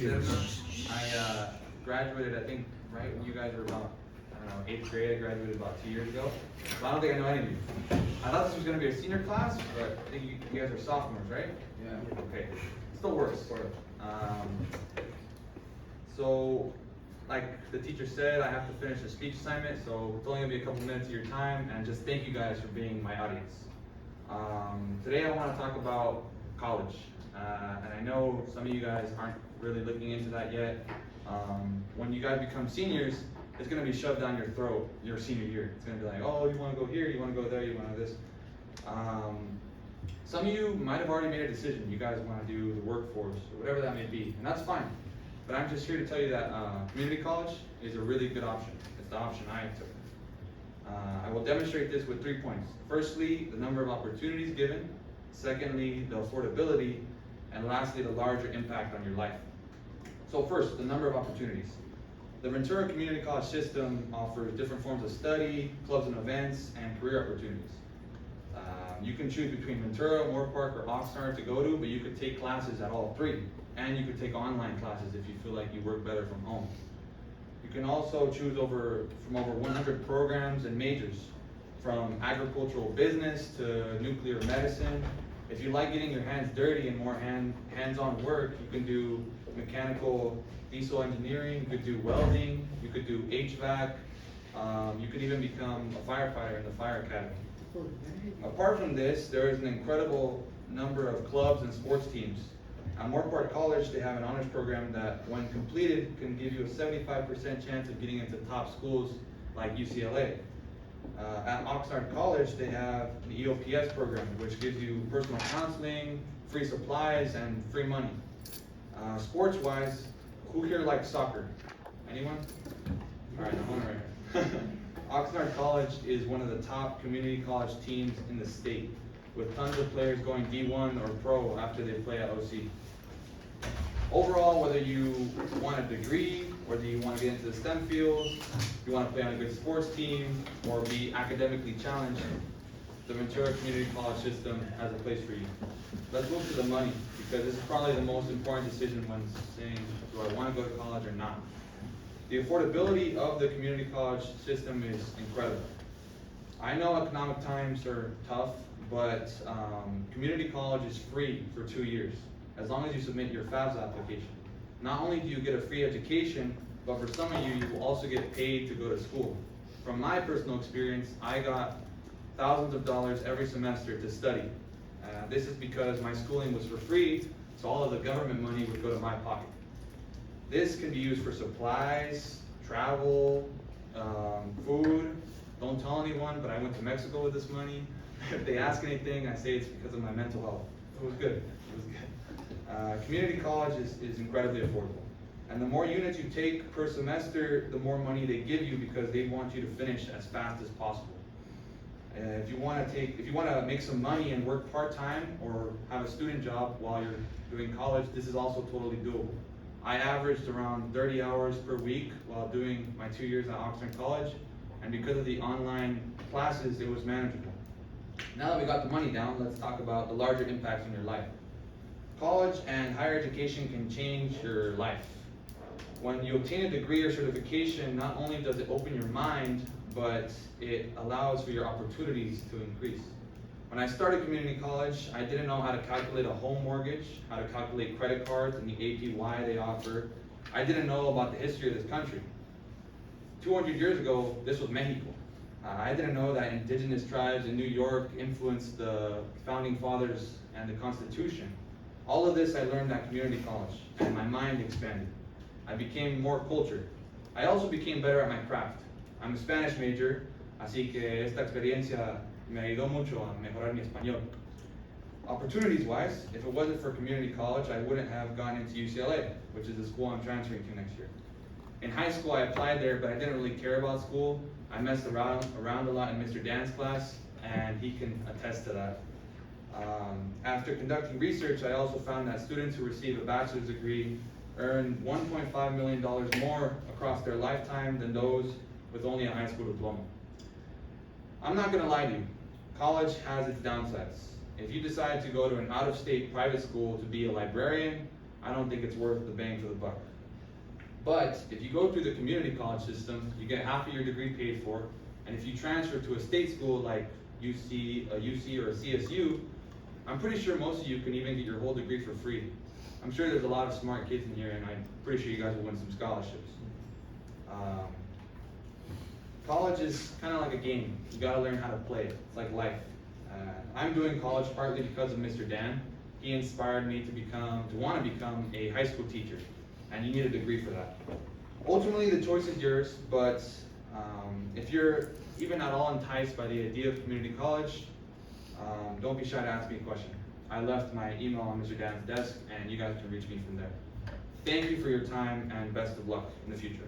Serna. I graduated, I think, right when you guys were about, I don't know, 8th grade. I graduated about 2 years ago. So I don't think I know any of you. I thought this was going to be a senior class, but I think you guys are sophomores, right? Yeah. Okay. Still works, sort of. So, like the teacher said, I have to finish a speech assignment, so it's only going to be a couple minutes of your time, and just thank you guys for being my audience. Today I want to talk about college, and I know some of you guys aren't really looking into that yet. When you guys become seniors, it's going to be shoved down your throat your senior year. It's going to be like, oh, you want to go here, you want to go there, you want to do this. Some of you might have already made a decision. You guys want to do the workforce or whatever that may be, and that's fine. But I'm just here to tell you that community college is a really good option. It's the option I took. I will demonstrate this with 3 points. Firstly, the number of opportunities given. Secondly, the affordability. And lastly, the larger impact on your life. So first, the number of opportunities. The Ventura Community College system offers different forms of study, clubs and events, and career opportunities. You can choose between Ventura, Moorpark, or Oxnard to go to, but you could take classes at all three. And you could take online classes if you feel like you work better from home. You can also choose from over 100 programs and majors, from agricultural business to nuclear medicine. If you like getting your hands dirty and more hands-on work, you can do mechanical diesel engineering, you could do welding, you could do HVAC, you could even become a firefighter in the fire academy. Apart from this, there is an incredible number of clubs and sports teams. At Moorpark College, they have an honors program that, when completed, can give you a 75% chance of getting into top schools like UCLA. At Oxnard College, they have the EOPS program, which gives you personal counseling, free supplies, and free money. Sports-wise, who here likes soccer? Anyone? All right, I'm on right here. Oxnard College is one of the top community college teams in the state, with tons of players going D1 or pro after they play at OC. Overall, whether you want a degree, whether you want to get into the STEM fields, you want to play on a good sports team, or be academically challenged, the Ventura Community College system has a place for you. Let's move to the money, because this is probably the most important decision when saying, do I want to go to college or not? The affordability of the community college system is incredible. I know economic times are tough, but community college is free for 2 years, as long as you submit your FAFSA application. Not only do you get a free education, but for some of you, you will also get paid to go to school. From my personal experience, I got thousands of dollars every semester to study. This is because my schooling was for free, so all of the government money would go to my pocket. This can be used for supplies, travel, food. Don't tell anyone, but I went to Mexico with this money. If they ask anything, I say it's because of my mental health. It was good. It was good. Community college is incredibly affordable. And the more units you take per semester, the more money they give you, because they want you to finish as fast as possible. If you want to make some money and work part-time or have a student job while you're doing college, this is also totally doable. I averaged around 30 hours per week while doing my 2 years at Oxnard College, and because of the online classes, it was manageable. Now that we got the money down, let's talk about the larger impacts on your life. College and higher education can change your life. When you obtain a degree or certification, not only does it open your mind, but it allows for your opportunities to increase. When I started community college, I didn't know how to calculate a home mortgage, how to calculate credit cards and the APY they offer. I didn't know about the history of this country. 200 years ago, this was Mexico. I didn't know that indigenous tribes in New York influenced the founding fathers and the Constitution. All of this I learned at community college, and my mind expanded. I became more cultured. I also became better at my craft. I'm a Spanish major, así que esta experiencia me ayudó mucho a mejorar mi español. Opportunities-wise, if it wasn't for community college, I wouldn't have gone into UCLA, which is the school I'm transferring to next year. In high school, I applied there, but I didn't really care about school. I messed around a lot in Mr. Dan's class, and he can attest to that. After conducting research, I also found that students who receive a bachelor's degree earn $1.5 million more across their lifetime than those with only a high school diploma. I'm not gonna lie to you, college has its downsides. If you decide to go to an out-of-state private school to be a librarian, I don't think it's worth the bang for the buck. But if you go through the community college system, you get half of your degree paid for, and if you transfer to a state school like UC, a UC or a CSU, I'm pretty sure most of you can even get your whole degree for free. I'm sure there's a lot of smart kids in here, and I'm pretty sure you guys will win some scholarships. College is kind of like a game. You gotta learn how to play it. It's like life. I'm doing college partly because of Mr. Dan. He inspired me to want to become a high school teacher, and you need a degree for that. Ultimately, the choice is yours, but if you're even at all enticed by the idea of community college, don't be shy to ask me a question. I left my email on Mr. Dan's desk, and you guys can reach me from there. Thank you for your time, and best of luck in the future.